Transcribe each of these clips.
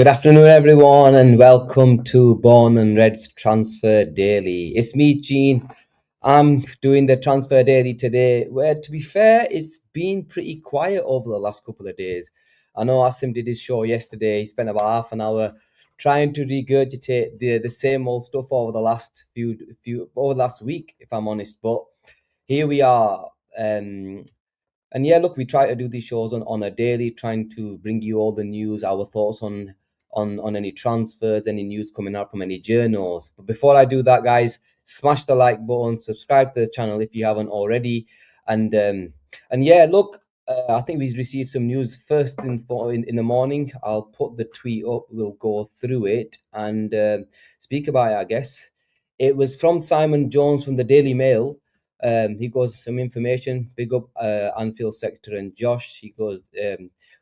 afternoon, everyone, and welcome to Born and Red's Transfer Daily. It's me, Gene. I'm doing the Transfer Daily today, where, to be fair, it's been pretty quiet over the last couple of days. I know Asim did his show yesterday. He spent about half an hour trying to regurgitate the same old stuff over the last week, if I'm honest. But here we are. And yeah, look, we try to do these shows on a daily, trying to bring you all the news, our thoughts on any transfers, any news coming out from any journals. But before I do that, guys, smash the like button, subscribe to the channel if you haven't already, and yeah, look, I think we've received some news first in the morning. I'll put the tweet up. We'll go through it and speak about it. I guess it was from Simon Jones from the Daily Mail. He goes some information. Big up Anfield sector and Josh. He goes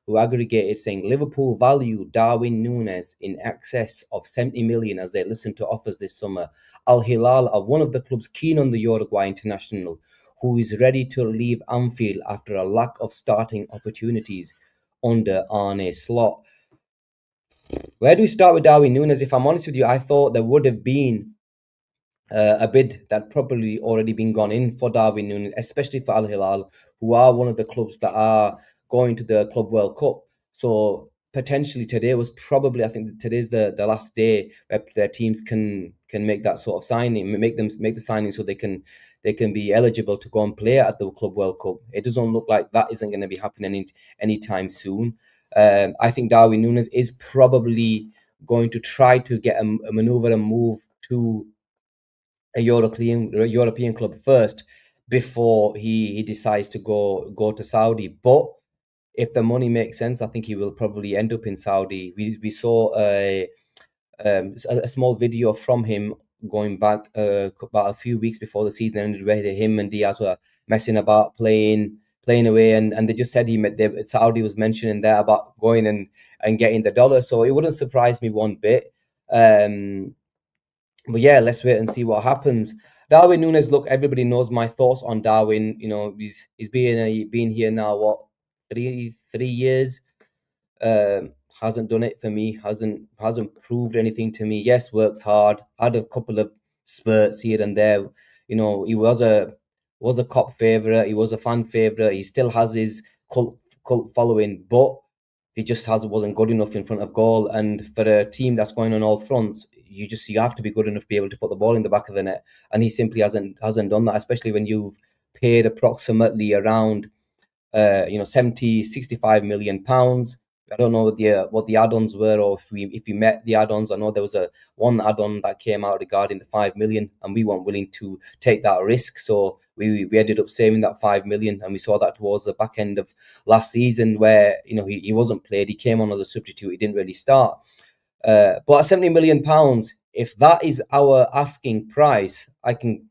who aggregated saying Liverpool value Darwin Nunez in excess of 70 million as they listen to offers this summer. Al Hilal are one of the clubs keen on the Uruguay international, who is ready to leave Anfield after a lack of starting opportunities under Arne Slot. Where do we start with Darwin Nunez? If I'm honest with you, I thought there would have been a bid that probably already been gone in for Darwin Nunez, especially for Al Hilal, who are one of the clubs that are going to the Club World Cup. So potentially today was probably, I think today's the last day where their teams can make that sort of signing, make the signing so they can be eligible to go and play at the Club World Cup. It doesn't look like that isn't going to be happening anytime soon. I think Darwin Nunez is probably going to try to get a maneuver and move to a European club first before he decides to go to Saudi. But if the money makes sense, I think he will probably end up in Saudi. We saw a small video from him going back about a few weeks before the season ended, where him and Diaz were messing about playing away, and they just said Saudi was mentioning there about going and getting the dollar. So it wouldn't surprise me one bit. But yeah, let's wait and see what happens. Darwin Nunez, look, everybody knows my thoughts on Darwin. You know, he's been here now, what, three years. Hasn't done it for me. Hasn't proved anything to me. Yes, worked hard. Had a couple of spurts here and there. You know, he was a cop favorite. He was a fan favorite. He still has his cult following, but he just wasn't good enough in front of goal. And for a team that's going on all fronts, you have to be good enough to be able to put the ball in the back of the net. And he simply hasn't done that, especially when you've paid approximately around 65 million pounds. I don't know what the add-ons were, or if we met the add-ons. I know there was one add-on that came out regarding the 5 million, and we weren't willing to take that risk. So we ended up saving that 5 million, and we saw that towards the back end of last season, where he wasn't played. He came on as a substitute. He didn't really start. But at 70 million pounds, if that is our asking price, I can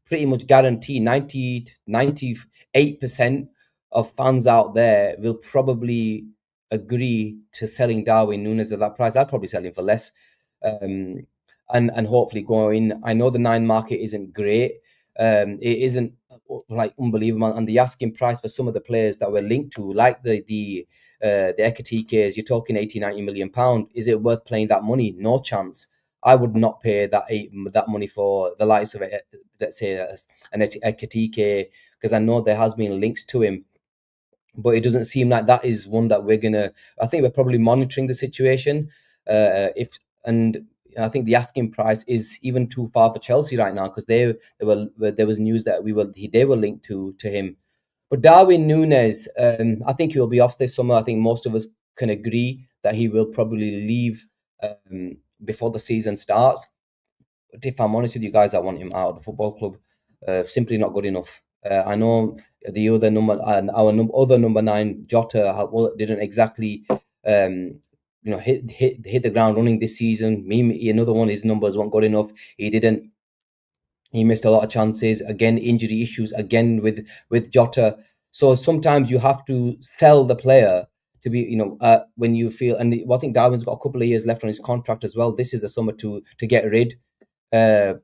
pretty much guarantee 98% of fans out there will probably agree to selling Darwin Nunez at that price. I'd probably sell him for less, and hopefully go in. I know the 9 market isn't great. It isn't like unbelievable, and the asking price for some of the players that we're linked to, like the Ekatikes, you're talking 80-90 million pound. Is it worth playing that money? No chance. I would not pay that money for the likes of it, let's say an Ekatike, because I know there has been links to him, but it doesn't seem like that is one that we're gonna. I think we're probably monitoring the situation. And I think the asking price is even too far for Chelsea right now, because there was news that they were linked to him. But Darwin Nunez, I think he'll be off this summer. I think most of us can agree that he will probably leave before the season starts. But if I'm honest with you guys, I want him out of the football club. Simply not good enough. I know the other other number 9, Jota, didn't exactly hit the ground running this season. Another one, his numbers weren't good enough. He missed a lot of chances. Again, injury issues again with Jota. So sometimes you have to sell the player to be, when you feel. And I think Darwin's got a couple of years left on his contract as well. This is the summer to get rid,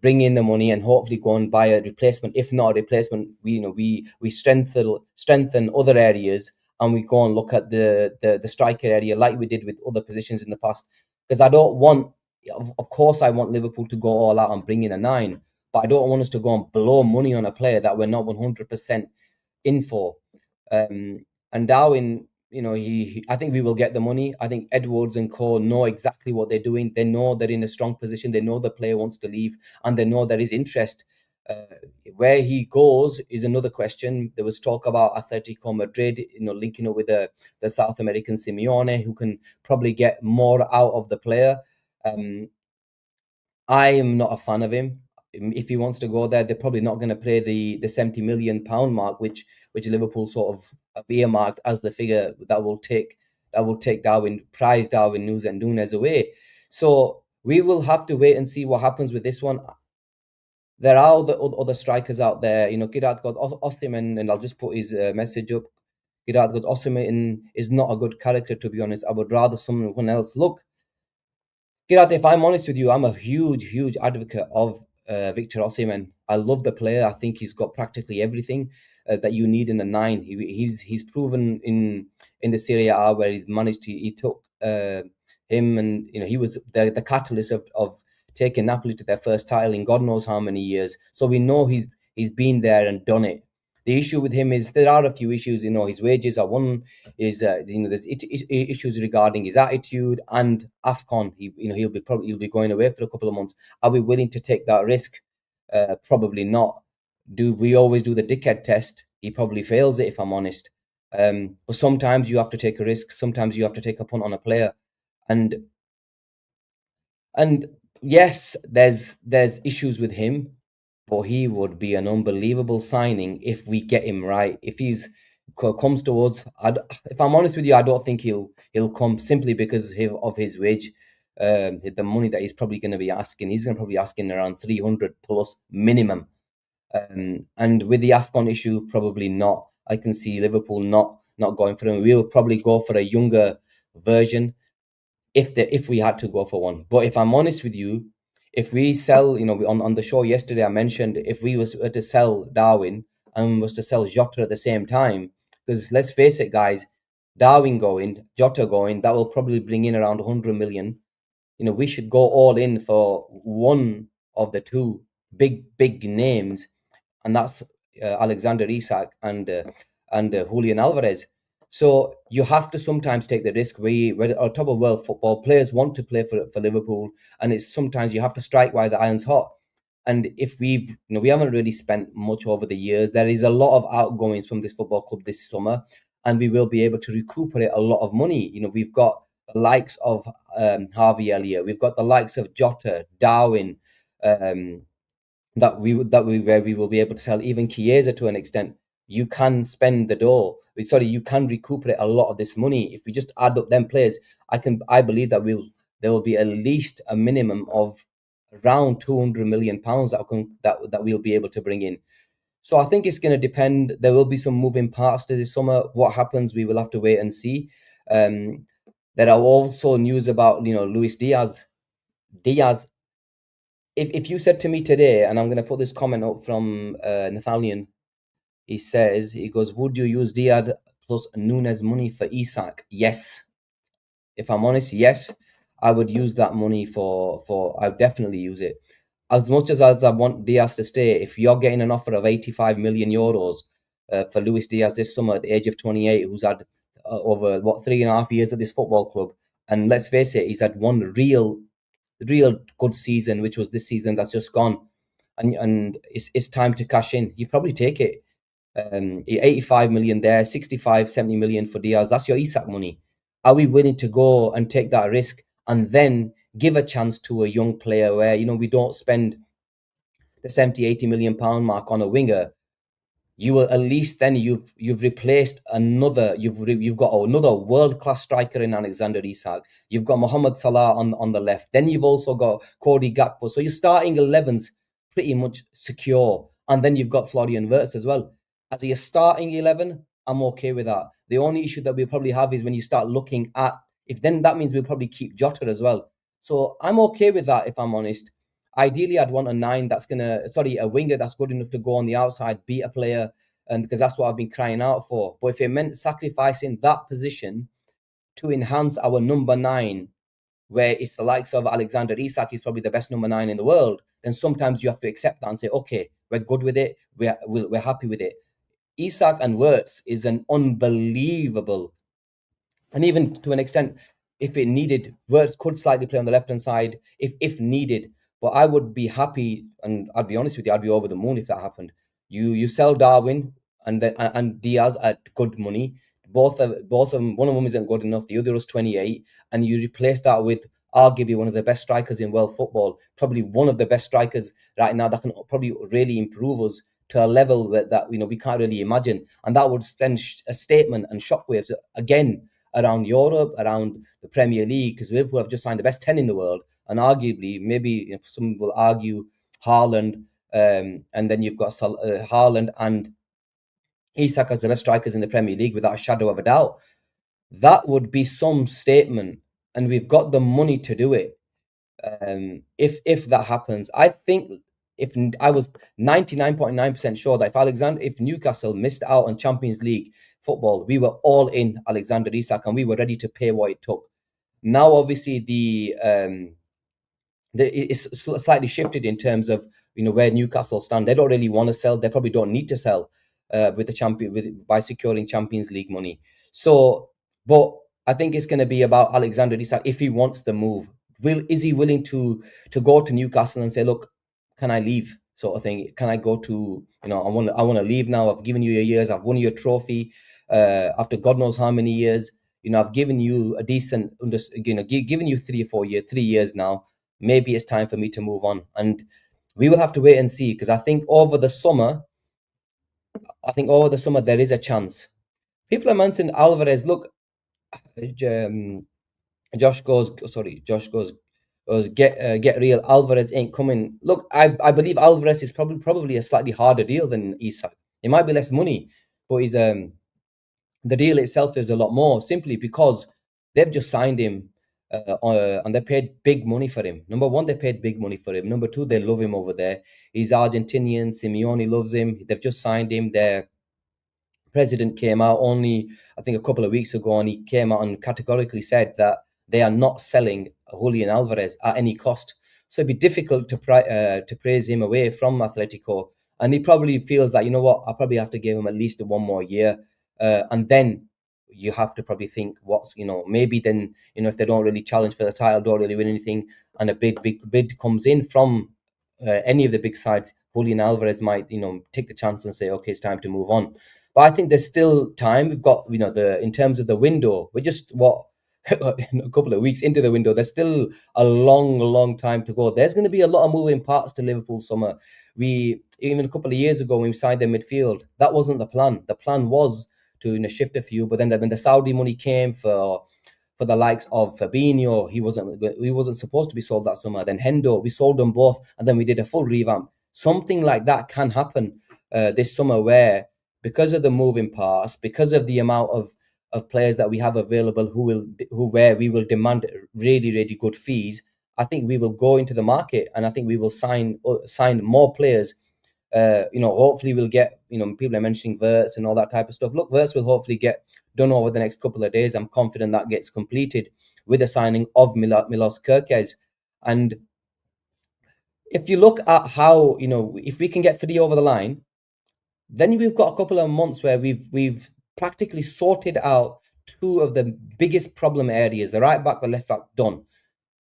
bring in the money, and hopefully go and buy a replacement. If not a replacement, we strengthen other areas, and we go and look at the striker area like we did with other positions in the past. because I don't want. Of course, I want Liverpool to go all out and bring in a nine, but I don't want us to go and blow money on a player that we're not 100% in for. And Darwin, I think we will get the money. I think Edwards and Co know exactly what they're doing. They know they're in a strong position. They know the player wants to leave, and they know there is interest. Uh, where he goes is another question. There was talk about Atletico Madrid, linking up with the South American Simeone, who can probably get more out of the player. Um, I am not a fan of him. If he wants to go there, they're probably not going to pay the 70 million pound mark, which Liverpool sort of have earmarked as the figure that will take Darwin Nunez away. So we will have to wait and see what happens with this one. There are other strikers out there. Kirat got Osimhen, and I'll just put his message up. Kirat got Osimhen is not a good character, to be honest. I would rather someone else. Look, Kirat, if I'm honest with you, I'm a huge, huge advocate of Victor Osimhen. I love the player. I think he's got practically everything that you need in a nine. He's proven in the Serie A where he's managed to. He took him, and he was the catalyst of taking Napoli to their first title in God knows how many years. So we know he's been there and done it. The issue with him is there are a few issues. His wages are one. Is there's issues regarding his attitude and Afcon. He'll be going away for a couple of months. Are we willing to take that risk? Probably not. Do we always do the dickhead test? He probably fails it, if I'm honest. But sometimes you have to take a risk. Sometimes you have to take a punt on a player, and and yes, there's issues with him, but he would be an unbelievable signing if we get him right. If comes to us, if I'm honest with you, I don't think he'll come simply because of his wage, the money that he's probably going to be asking. He's going to probably asking around 300 plus minimum. And with the Afcon issue, probably not. I can see Liverpool not going for him. We'll probably go for a younger version if we had to go for one. But if I'm honest with you, if we sell, on the show yesterday, I mentioned if we was to sell Darwin and was to sell Jota at the same time, because let's face it, guys, Darwin going, Jota going, that will probably bring in around 100 million. We should go all in for one of the two big names, and that's Alexander Isak and Julian Alvarez. So you have to sometimes take the risk. We're on top of world football. Players want to play for Liverpool, and it's sometimes you have to strike while the iron's hot. And if we haven't really spent much over the years, there is a lot of outgoings from this football club this summer, and we will be able to recuperate a lot of money. We've got the likes of Harvey Elliott, we've got the likes of Jota, Darwin, um, where we will be able to sell even Chiesa to an extent. You can spend the dough. Sorry, you can recuperate a lot of this money if we just add up them players. I believe that there will be at least a minimum of around 200 million pounds that we'll be able to bring in. So I think it's going to depend. There will be some moving parts to this summer. What happens, we will have to wait and see. There are also news about Luis Diaz. Diaz, if you said to me today, and I'm going to put this comment up from Nathaniel, he goes, would you use Diaz plus Nunez money for Isak? Yes. If I'm honest, yes, I would use that money I would definitely use it. As much as I want Diaz to stay, if you're getting an offer of 85 million euros for Luis Diaz this summer at the age of 28, who's had over 3.5 years at this football club, and let's face it, he's had one real good season, which was this season that's just gone, and it's time to cash in. You probably take it. 85 million there, 65, 70 million for Diaz. That's your Isak money. Are we willing to go and take that risk and then give a chance to a young player where we don't spend the 70, 80 million pound mark on a winger? You will at least then you've replaced you've got another world class striker in Alexander Isak. You've got Mohamed Salah on the left. Then you've also got Cody Gakpo. So your starting 11's pretty much secure, and then you've got Florian Wirtz as well as your starting 11. I'm okay with that. The only issue that we'll probably have is when you start looking at if then that means we'll probably keep Jota as well. So I'm okay with that if I'm honest. Ideally, I'd want a winger that's good enough to go on the outside, beat a player, and because that's what I've been crying out for. But if it meant sacrificing that position to enhance our number nine, where it's the likes of Alexander Isak, he's probably the best number 9 in the world, then sometimes you have to accept that and say, okay, we're good with it, we're happy with it. Isak and Wirtz is an unbelievable, and even to an extent, if it needed, Wirtz could slightly play on the left hand side if needed. But I would be happy, and I'd be honest with you, I'd be over the moon if that happened. You sell Darwin and Diaz at good money. Both of them, one of them isn't good enough. The other was 28, and you replace that with arguably one of the best strikers in world football, probably one of the best strikers right now that can probably really improve us to a level that we can't really imagine, and that would send a statement and shockwaves again around Europe, around the Premier League, because Liverpool have just signed the best 10 in the world, and arguably, maybe some will argue Haaland, and then you've got Haaland and Isak as the best strikers in the Premier League without a shadow of a doubt. That would be some statement, and we've got the money to do it. If that happens, I think if I was 99.9% sure that if Newcastle missed out on Champions League football, we were all in Alexander Isak and we were ready to pay what it took. Now, obviously, it's slightly shifted in terms of where Newcastle stand. They don't really want to sell. They probably don't need to sell with the by securing Champions League money. So, but I think it's going to be about Alexander Isak if he wants the move. Is he willing to go to Newcastle and say, look, can I leave, sort of thing? Can I go to I want to leave now. I've given you your years. I've won you a trophy after God knows how many years. I've given you a decent, given you 3 years now. Maybe it's time for me to move on, and we will have to wait and see, because I think over the summer there is a chance. People are mentioning Alvarez. Look, Josh goes, get real. Alvarez ain't coming. Look, I believe Alvarez is probably a slightly harder deal than Isak. It might be less money, but he's the deal itself is a lot more, simply because they've just signed him and they paid big money for him. Number one, they paid big money for him. Number two, they love him over there. He's Argentinian. Simeone loves him. They've just signed him. Their president came out only, I think, a couple of weeks ago, and he came out and categorically said that they are not selling Julian Alvarez at any cost. So it'd be difficult to praise him away from Atletico. And he probably feels that, I probably have to give him at least one more year. And then you have to probably think maybe then, if they don't really challenge for the title, don't really win anything, and a big bid comes in from any of the big sides, Julian Alvarez might, take the chance and say, okay, it's time to move on. But I think there's still time. We've got, in terms of the window, we're just a couple of weeks into the window. There's still a long time to go. There's going to be a lot of moving parts to Liverpool summer. Even a couple of years ago when we signed their midfield, that wasn't the plan. The plan was to shift a few, but then when the Saudi money came for the likes of Fabinho, he wasn't supposed to be sold that summer. Then Hendo, we sold them both, and then we did a full revamp. Something like that can happen this summer, where because of the moving parts, because of the amount of players that we have available, where we will demand really good fees, I think we will go into the market, and I think we will sign more players. Hopefully we'll get, people are mentioning Wirtz and all that type of stuff. Look, Wirtz will hopefully get done over the next couple of days. I'm confident that gets completed with the signing of Milos Kerkez. And if you look at how, if we can get 3 over the line, then we've got a couple of months where we've practically sorted out 2 of the biggest problem areas: the right back, the left back, done.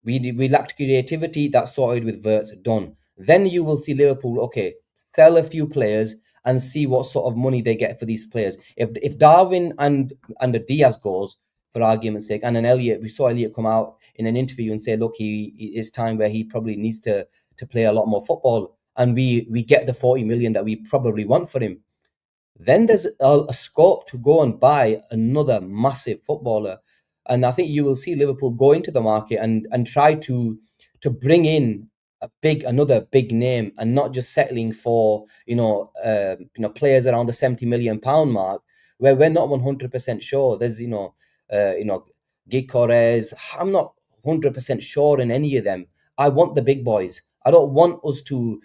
We lacked creativity, that's sorted with Wirtz, done. Then you will see Liverpool, okay, sell a few players and see what sort of money they get for these players. If Darwin and the Diaz goes, for argument's sake, and then Elliot, we saw Elliot come out in an interview and say, look, it's time where he probably needs to play a lot more football, and we get the 40 million that we probably want for him, then there's a scope to go and buy another massive footballer. And I think you will see Liverpool go into the market and try to bring in another big name, and not just settling for players around the 70 million pound mark, where we're not 100% sure. There's Gikores. I'm not 100% sure in any of them. I want the big boys. I don't want us to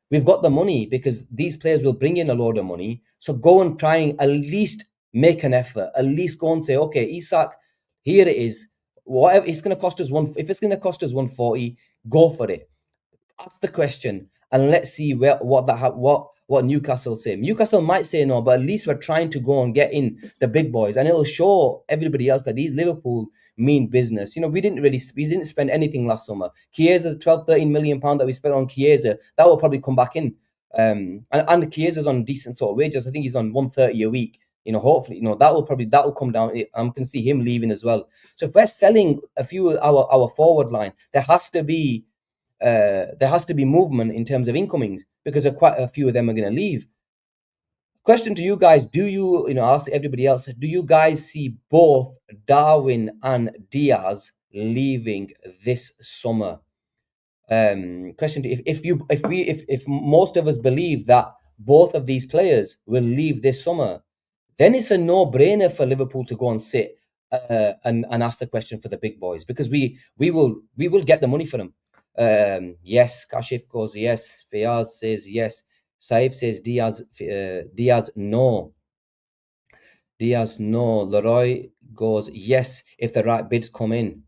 we've got the money, because these players will bring in a load of money. So go and try and at least make an effort. At least go and say, okay, Isak, here it is. Whatever it's going to cost us if it's going to cost us 140, go for it. Ask the question and let's see what Newcastle say. Newcastle might say no, but at least we're trying to go and get in the big boys, and it'll show everybody else that these Liverpool mean business. We didn't spend anything last summer. Chiesa, the 12-13 million pound that we spent on Chiesa, that will probably come back in. And Chiesa's on decent sort of wages. I think he's on 130 a week. Hopefully, that will come down. I can see him leaving as well. So if we're selling a few of our forward line, there has to be movement in terms of incomings because quite a few of them are going to leave. Question to you guys: Do ask everybody else? Do you guys see both Darwin and Diaz leaving this summer? Question: If most of us believe that both of these players will leave this summer, then it's a no-brainer for Liverpool to go and sit and ask the question for the big boys, because we will get the money for them. Yes, Kashif goes yes. Fayaz says yes. Saif says Diaz no. Diaz no. Leroy goes yes if the right bids come in.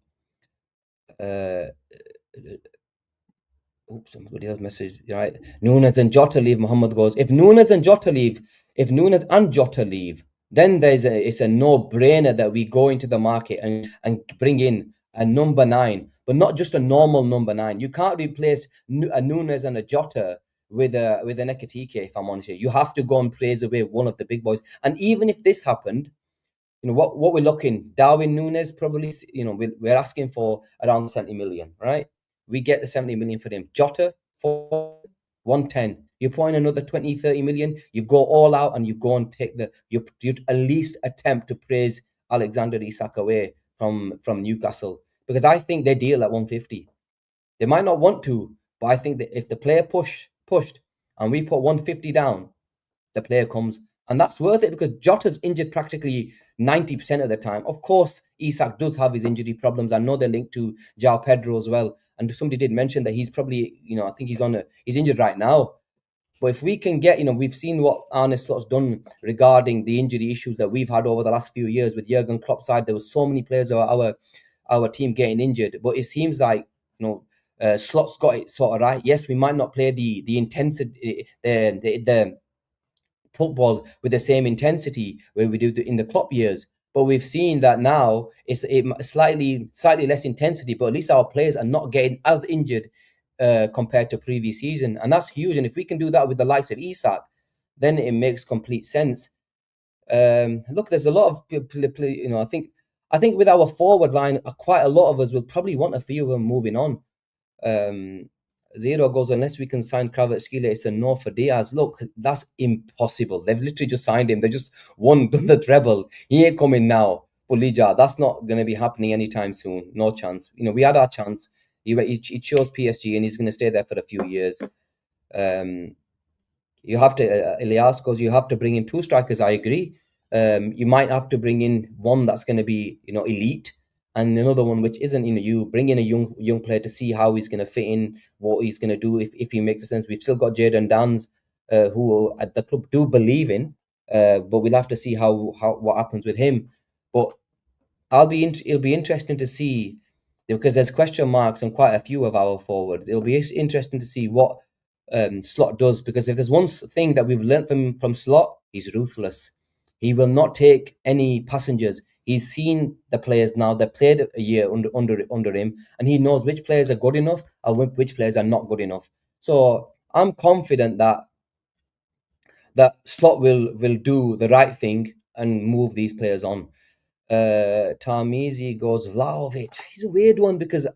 Somebody else message, right? Nunez and Jota leave. Muhammad goes, if Nunez and Jota leave, then it's a no-brainer that we go into the market and bring in a number 9, but not just a normal number 9. You can't replace a Nunez and a Jota with an Ekatike, if I'm honest. You have to go and praise away one of the big boys. And even if this happened, what we're looking, Darwin Nunez probably, we're asking for around 70 million, right? We get the 70 million for him. Jota for 110. You put in another 20, 30 million, you go all out and you go and take you at least attempt to praise Alexander Isak away from Newcastle, because I think they deal at 150. They might not want to, but I think that if the player pushed and we put 150 down, the player comes, and that's worth it because Jota's injured practically 90% of the time. Of course, Isak does have his injury problems. I know they're linked to João Pedro as well. And somebody did mention that he's probably, I think he's injured right now. But if we can get, we've seen what Arne Slot's done regarding the injury issues that we've had over the last few years with Jurgen Klopp's side. There were so many players of our team getting injured, but it seems like Slot's got it sort of right. Yes, we might not play the intensity, the football with the same intensity where we do in the Klopp years. But we've seen that now it's slightly less intensity, but at least our players are not getting as injured compared to previous season, and that's huge. And if we can do that with the likes of Isak, then it makes complete sense. Look, there's a lot of people. I think with our forward line, quite a lot of us will probably want a few of them moving on. Zero goes, unless we can sign Kvaratskhelia, it's a no for Diaz. Look, that's impossible. They've literally just signed him. They just won the treble. He ain't coming now. Pulija, that's not going to be happening anytime soon. No chance. We had our chance. He chose PSG and he's going to stay there for a few years. You have to, Elias goes, you have to bring in 2 strikers. I agree. You might have to bring in one that's going to be, elite, and another one which isn't. You bring in a young player to see how he's going to fit in, what he's going to do if he makes sense. We've still got Jadon Dans, who at the club do believe in, but we'll have to see what happens with him. But it'll be interesting to see, because there's question marks on quite a few of our forwards. It'll be interesting to see what Slot does, because if there's one thing that we've learned from Slot, he's ruthless. He will not take any passengers. He's seen the players now. They've played a year under him, and he knows which players are good enough and which players are not good enough. So I'm confident that Slot will do the right thing and move these players on. Tarmizi goes, Vlahovic. He's a weird one because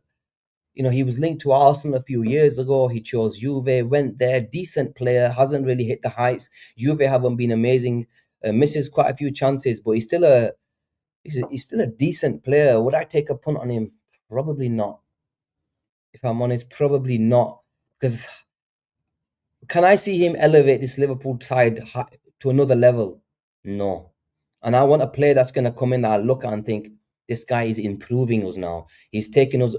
he was linked to Arsenal a few years ago. He chose Juve, went there, decent player, hasn't really hit the heights. Juve haven't been amazing, misses quite a few chances, but he's still a decent player. Would I take a punt on him? Probably not. If I'm honest, probably not. Because can I see him elevate this Liverpool side to another level? No. And I want a player that's going to come in that I look at and think, this guy is improving us now. He's taking us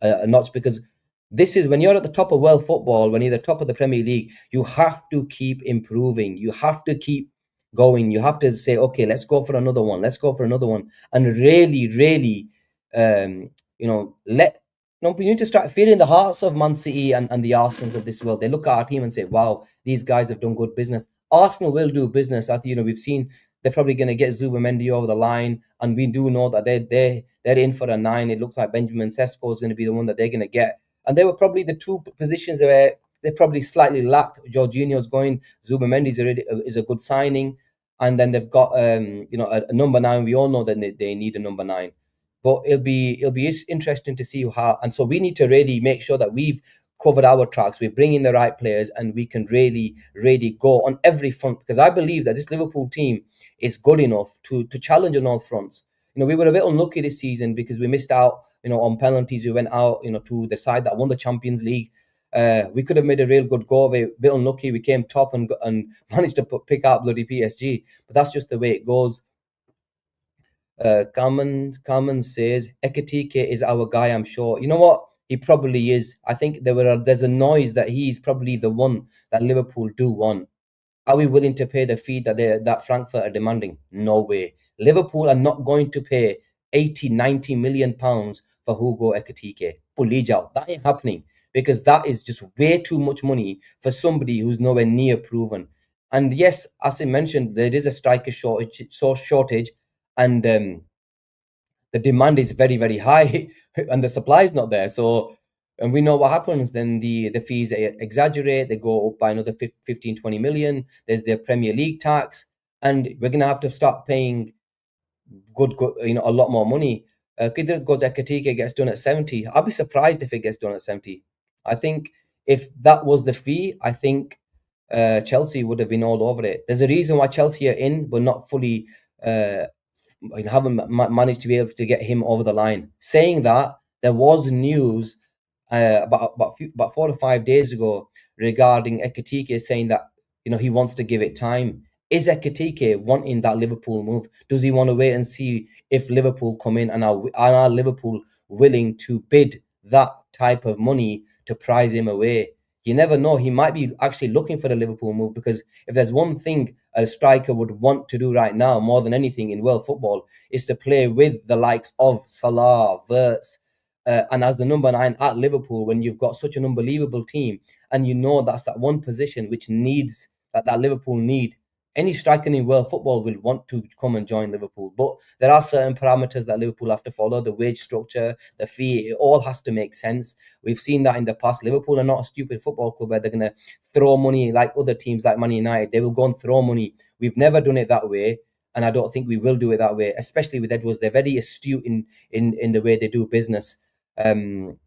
a notch, because this is when you're at the top of world football, when you're at the top of the Premier League, you have to keep improving. You have to keep going. You have to say, okay, let's go for another one. Let's go for another one. And really, really let we need to start feeling the hearts of Man City and the Arsenal of this world. They look at our team and say, "Wow, these guys have done good business." Arsenal will do business. I think we've seen they're probably going to get Zubimendi over the line, and we do know that they're in for a nine. It looks like Benjamin Sesko is going to be the one that they're going to get, and they were probably the two positions where they probably slightly lacked. Jorginho's going, Zubimendi is a good signing, and then they've got a number nine. We all know that they need a number nine, but it'll be interesting to see how. And so we need to really make sure that we've covered our tracks. We bring in the right players, and we can really go on every front, because I believe that this Liverpool team is good enough to challenge on all fronts. We were a bit unlucky this season because we missed out, on penalties. We went out, to the side that won the Champions League. We could have made a real good go of it. A bit unlucky. We came top and managed to pick out bloody PSG. But that's just the way it goes. Carmen says Ekatike is our guy. I'm sure. You know what? He probably is. I think there's a noise that he's probably the one that Liverpool do want. Are we willing to pay the fee that Frankfurt are demanding? No way. Liverpool are not going to pay 80, 90 million pounds for Hugo Ekatike. Pulijao. That ain't happening, because that is just way too much money for somebody who's nowhere near proven. And yes, as I mentioned, there is a striker shortage, and the demand is very, very high, and the supply is not there. So, and we know what happens then. The fees exaggerate. They go up by another 15, 20 million. There's the Premier League tax, and we're going to have to start paying good, a lot more money. Kidrat goes Ekatike gets done at 70. I'll be surprised if it gets done at 70. I think if that was the fee, I think Chelsea would have been all over it. There's a reason why Chelsea are in, but not fully haven't managed to be able to get him over the line. Saying that, there was news about 4 to 5 days ago regarding Ekatike, saying that he wants to give it time. Is Ekatike wanting that Liverpool move? Does he want to wait and see if Liverpool come in, and are Liverpool willing to bid that type of money to prize him away? You never know. He might be actually looking for the Liverpool move, because if there's one thing a striker would want to do right now more than anything in world football, is to play with the likes of Salah, Wirtz, and as the number nine at Liverpool, when you've got such an unbelievable team, and that's that one position which needs that Liverpool need. Any striker in world football will want to come and join Liverpool, but there are certain parameters that Liverpool have to follow: the wage structure, the fee. It all has to make sense. We've seen that in the past. Liverpool are not a stupid football club where they're going to throw money like other teams like Man United. They will go and throw money. We've never done it that way, and I don't think we will do it that way, especially with Edwards. They're very astute in the way they do business. Um,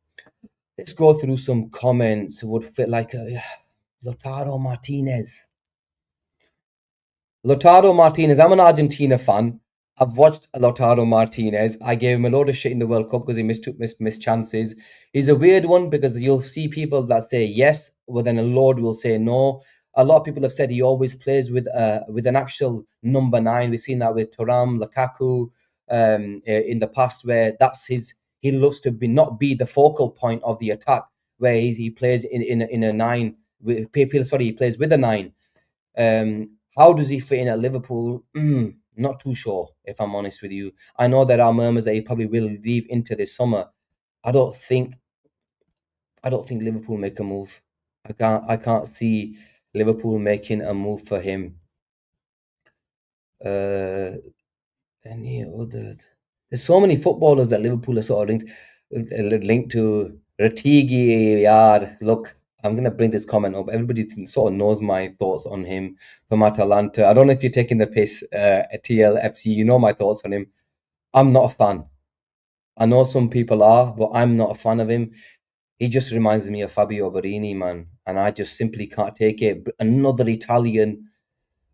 let's go through some comments. Would fit like Lautaro Martinez. Lautaro Martinez. I'm an Argentina fan. I've watched Lautaro Martinez. I gave him a load of shit in the World Cup because he missed chances. He's a weird one, because you'll see people that say yes, but then a load will say no. A lot of people have said he always plays with an actual number nine. We've seen that with Thuram, Lukaku, in the past, where that's his. He loves to not be the focal point of the attack, where he plays in a nine. He plays with a nine. How does he fit in at Liverpool? Not too sure, if I'm honest with you. I know there are murmurs that he probably will leave into this summer. I don't think Liverpool make a move. I can't see Liverpool making a move for him. Any other? There's so many footballers that Liverpool are sort of linked to. Ratigi, yard. Look, I'm gonna bring this comment up. Everybody sort of knows my thoughts on him from Atalanta. I don't know if you're taking the piss at TLFC. You know my thoughts on him. I'm not a fan. I know some people are, but I'm not a fan of him. He just reminds me of Fabio Borini, man, and I just simply can't take it. Another Italian.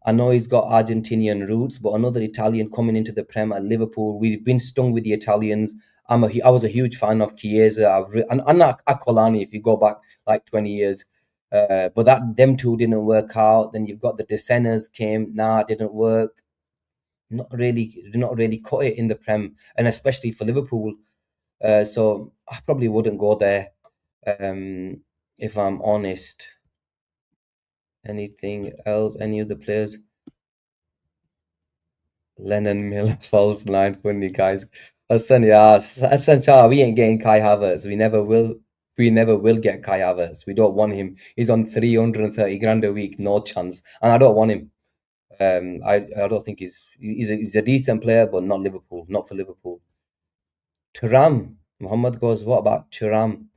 I know he's got Argentinian roots, but another Italian coming into the Prem at Liverpool. We've been stung with the Italians. I was a huge fan of Chiesa and Aquilani, if you go back like 20 years. But them two didn't work out. Then you've got the Desenas came. Nah, it didn't work. Not really cut it in the Prem, and especially for Liverpool. So I probably wouldn't go there, if I'm honest. Anything else? Any of the players? Lennon Miller false line funny guys. Listen, yeah, Hassan Shah, we ain't getting Kai Havertz. We never will. We never will get Kai Havertz. We don't want him. He's on 330 grand a week, no chance. And I don't want him. I don't think he's a decent player, but not Liverpool, not for Liverpool. Turam, Muhammad goes, what about Turam?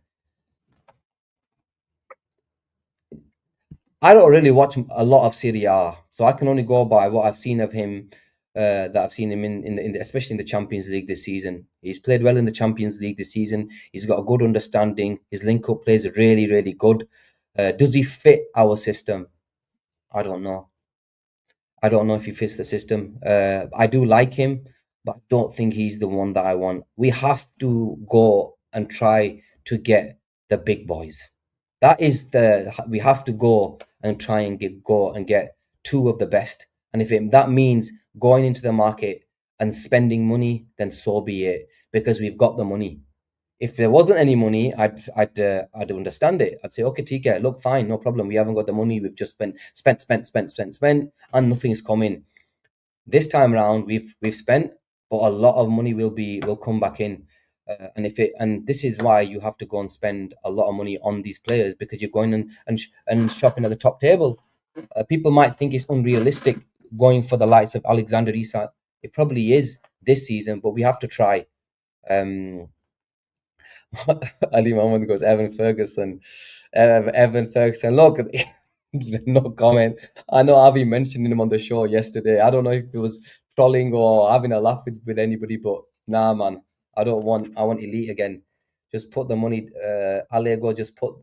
I don't really watch a lot of Serie A, so I can only go by what I've seen of him. That I've seen him especially in the Champions League this season. He's played well in the Champions League this season. He's got a good understanding. His link up plays really, really good. Does he fit our system? I don't know. I don't know if he fits the system. I do like him, but I don't think he's the one that I want. We have to go and try to get the big boys. That is we have to go and try and get two of the best. And if that means going into the market and spending money, then so be it, because we've got the money. If there wasn't any money, I'd understand it. I'd say, okay, TK, look, fine, no problem. We haven't got the money. We've just spent, and nothing's coming. This time around, we've spent, but a lot of money will come back in. And this is why you have to go and spend a lot of money on these players, because you're going and shopping at the top table. People might think it's unrealistic going for the likes of Alexander Isak. It probably is this season, but we have to try. Um, Ali Mohammed goes, Evan Ferguson. Evan Ferguson. Look, no comment. I know Avi mentioned him on the show yesterday. I don't know if it was trolling or having a laugh with anybody, but nah, man. I want elite again. Just put the money, Allego, just put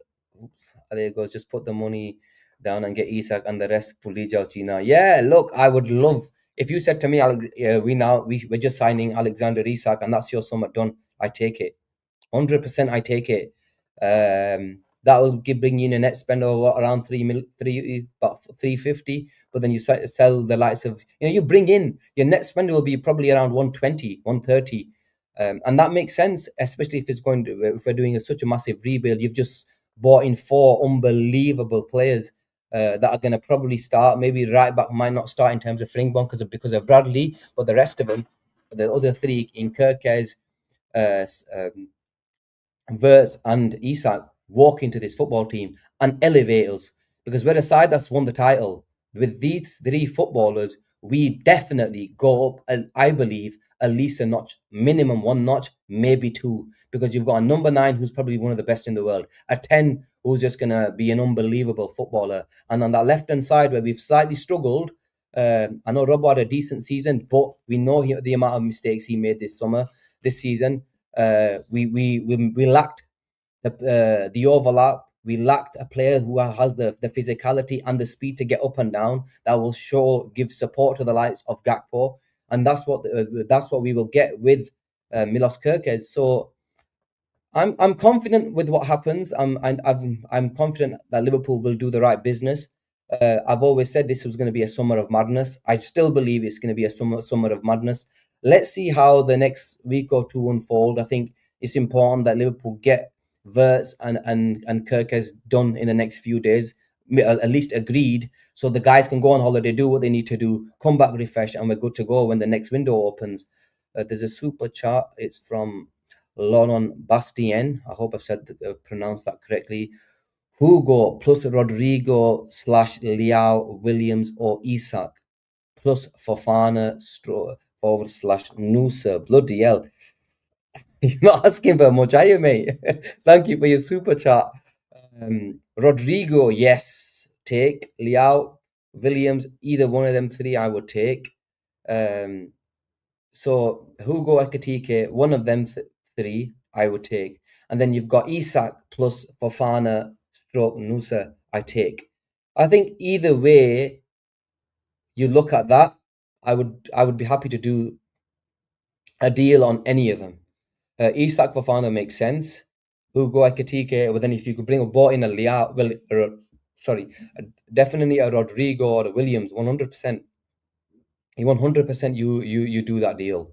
the money down and get Isak and the rest, Pulija or China. Yeah, look, I would love, if you said to me, we're just signing Alexander Isak and that's your summer done, I take it. 100% I take it. That will bring you in a net spend of around 350. But then you sell the likes of, you bring in your net spend will be probably around 120, 130. And that makes sense, especially if we're doing such a massive rebuild. You've just bought in four unbelievable players that are going to probably start. Maybe right back might not start in terms of Fringbone because of Bradley, but the rest of them, the other three in Kirkes, uh, Verts and Isak walk into this football team and elevate us, because we're a side that's won the title. With these three footballers, we definitely go up, I believe, at least a notch, minimum one notch, maybe two, because you've got a number 9 who's probably one of the best in the world, a 10 who's just going to be an unbelievable footballer. And on that left hand side, where we've slightly struggled, I know Robbo had a decent season, but we know the amount of mistakes he made this season. We lacked the overlap. We lacked a player who has the physicality and the speed to get up and down that will give support to the likes of Gakpo, and that's what we will get with Milos Kerkez. So I'm confident with what happens. I'm confident that Liverpool will do the right business. I've always said this was going to be a summer of madness. I still believe it's going to be a summer of madness. Let's see how the next week or two unfold. I think it's important that Liverpool get Verts and Kirkes done in the next few days, at least agreed, so the guys can go on holiday, do what they need to do, come back refreshed, and we're good to go when the next window opens. There's a super chat. It's from Laurent Bastien. I hope I've pronounced that correctly. Hugo plus Rodrigo / Liao Williams or Isak plus Fofana / Nusa. Bloody hell. You're not asking for much, are you, mate? Thank you for your super chat. Rodrigo, yes, take. Liao Williams, either one of them three I would take. So Hugo Ekatike, one of them three I would take. And then you've got Isak plus Fofana / Nusa I take. I think either way you look at that, I would be happy to do a deal on any of them. Isak Fofana makes sense. Hugo Ekatike, but then if you could bought in a Liao, definitely a Rodrigo or a Williams, 100%. 100% you do that deal,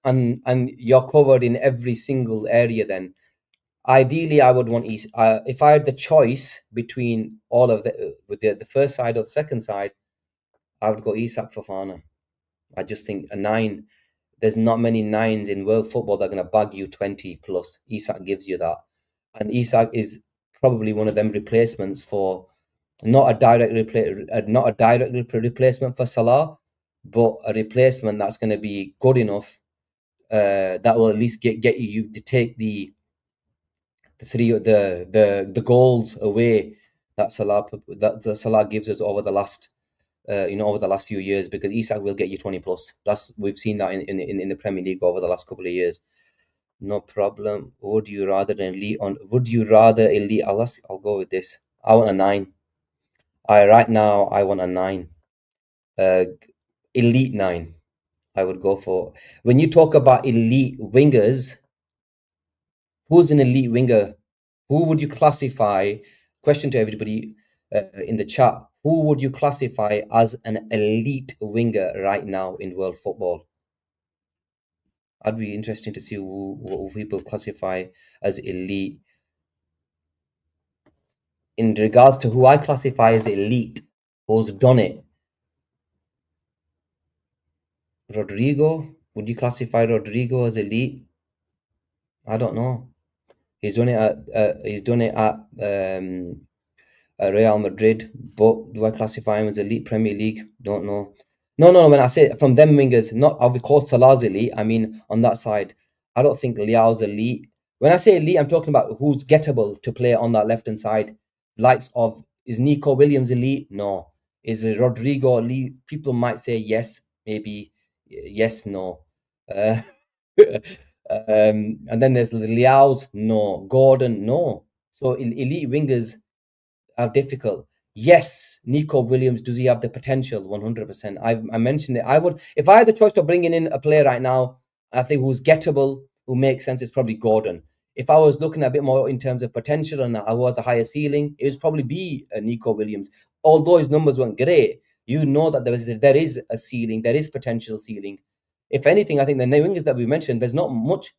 and you're covered in every single area. Then ideally I would want if I had the choice between all of with the first side or the second side, I would go Isak Fofana. I just think a 9, There's not many nines in world football that are going to bag you 20 plus. Isak gives you that. And Isak is probably one of them replacements for not a direct replacement for Salah, but a replacement that's going to be good enough that will at least get you to take the goals away that Salah gives us over the last over the last few years, because Isak will get you 20 plus. That's We've seen that in the Premier League over the last couple of years. No problem. Would you rather elite? I'll go with this. I want a nine. Right now I want a nine. Uh, Elite nine. I would go for. When you talk about elite wingers, who's an elite winger? Who would you classify? Question to everybody in the chat. Who would you classify as an elite winger right now in world football? I'd be interesting to see who people classify as elite. In regards to who I classify as elite, who's done it? Rodrigo? Would you classify Rodrigo as elite? I don't know. He's done it at Real Madrid, but do I classify him as elite Premier League? Don't know. No. When I say from them wingers, not of course Salah's elite. I mean on that side, I don't think Liao's elite. When I say elite, I'm talking about who's gettable to play on that left hand side. Likes of Is Nico Williams elite? No. Is Rodrigo elite? People might say yes, maybe yes, no. Uh, and then there's Liao's, no. Gordon, no. So elite wingers are difficult. Yes, Nico Williams, does he have the potential? 100%. I mentioned it. I would, if I had the choice of bringing in a player right now, I think who's gettable, who makes sense, is probably Gordon. If I was looking a bit more in terms of potential and I was a higher ceiling, it would probably be Nico Williams. Although his numbers weren't great, you know that there is a ceiling, there is potential ceiling. If anything, I think the wingers that we mentioned, there's not much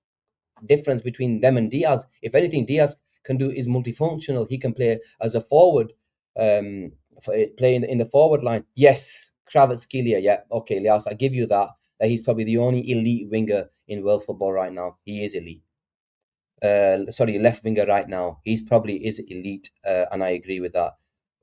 difference between them and Diaz. If anything, Diaz can do is multifunctional. He can play as a forward, playing in the forward line. Yes, Kvaratskhelia. Yeah, okay, Lias, I give you that. That he's probably the only elite winger in world football right now. He is elite. Sorry, left winger right now. He's probably is elite, and I agree with that.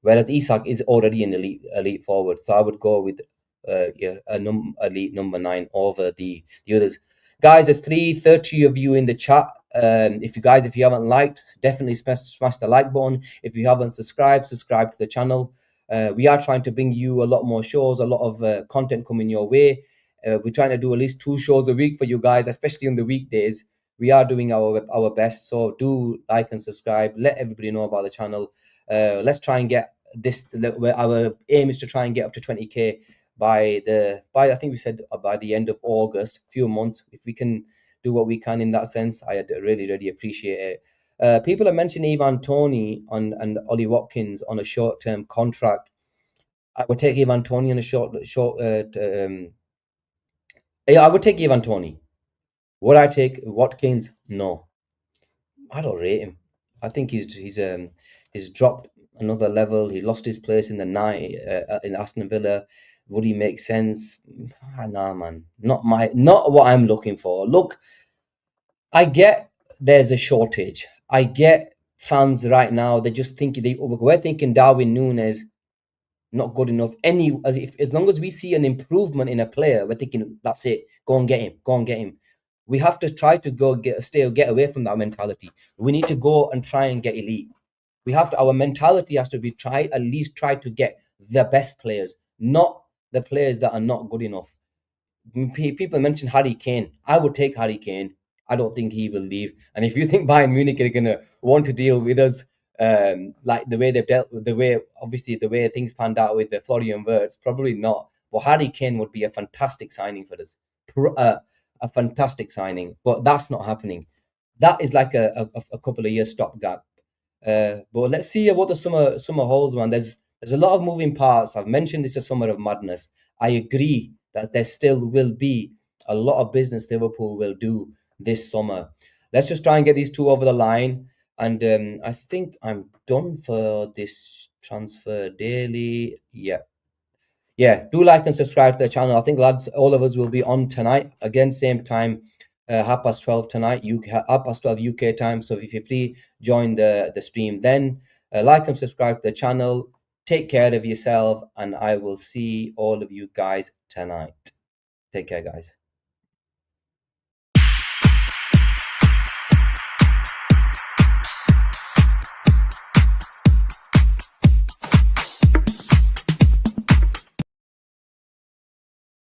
Whereas Isak is already an elite forward, so I would go with elite number 9 over the others. Guys, there's 330 of you in the chat. If you haven't liked, definitely smash the like button. If you haven't subscribe to the channel. We are trying to bring you a lot more shows, a lot of content coming your way. We're trying to do at least 2 shows a week for you guys, especially on the weekdays. We are doing our best, so do like and subscribe. Let everybody know about the channel. Let's try and get this. Our aim is to try and get up to 20k by I think we said by the end of August. Few months. If we can do what we can in that sense, I really appreciate it. People are mentioning Ivan Toney and Ollie Watkins on a short-term contract. I would take Ivan Toney on a short. I would take Ivan Toney. Would I take Watkins? No. I don't rate him. I think he's dropped another level. He lost his place in the night in Aston Villa. Would he make sense? Nah, man. Not what I'm looking for. Look, I get there's a shortage. I get fans right now. They just think we're thinking Darwin Nunez not good enough. As long as we see an improvement in a player, we're thinking that's it. Go and get him. Go and get him. We have to try to get away from that mentality. We need to go and try and get elite. Our mentality has to be at least try to get the best players, not the players that are not good enough. People mention Harry Kane. I would take Harry Kane. I don't think he will leave. And if you think Bayern Munich are going to want to deal with us, like the way they've dealt with the way things panned out with the Florian Wirtz, probably not. But Harry Kane would be a fantastic signing for us. A fantastic signing, but that's not happening. That is like a couple of years stopgap. But let's see what the summer holds, man. There's a lot of moving parts. I've mentioned this a summer of madness. I agree that there still will be a lot of business Liverpool will do this summer. Let's just try and get these 2 over the line. And I think I'm done for this transfer daily. Yeah. yeah, do like and subscribe to the channel. I think lads, all of us will be on tonight again, same time, 12:30 tonight, UK, 12:30 UK time. So if you're free, join the stream then. Like and subscribe to the channel. Take care of yourself, and I will see all of you guys tonight. Take care, guys.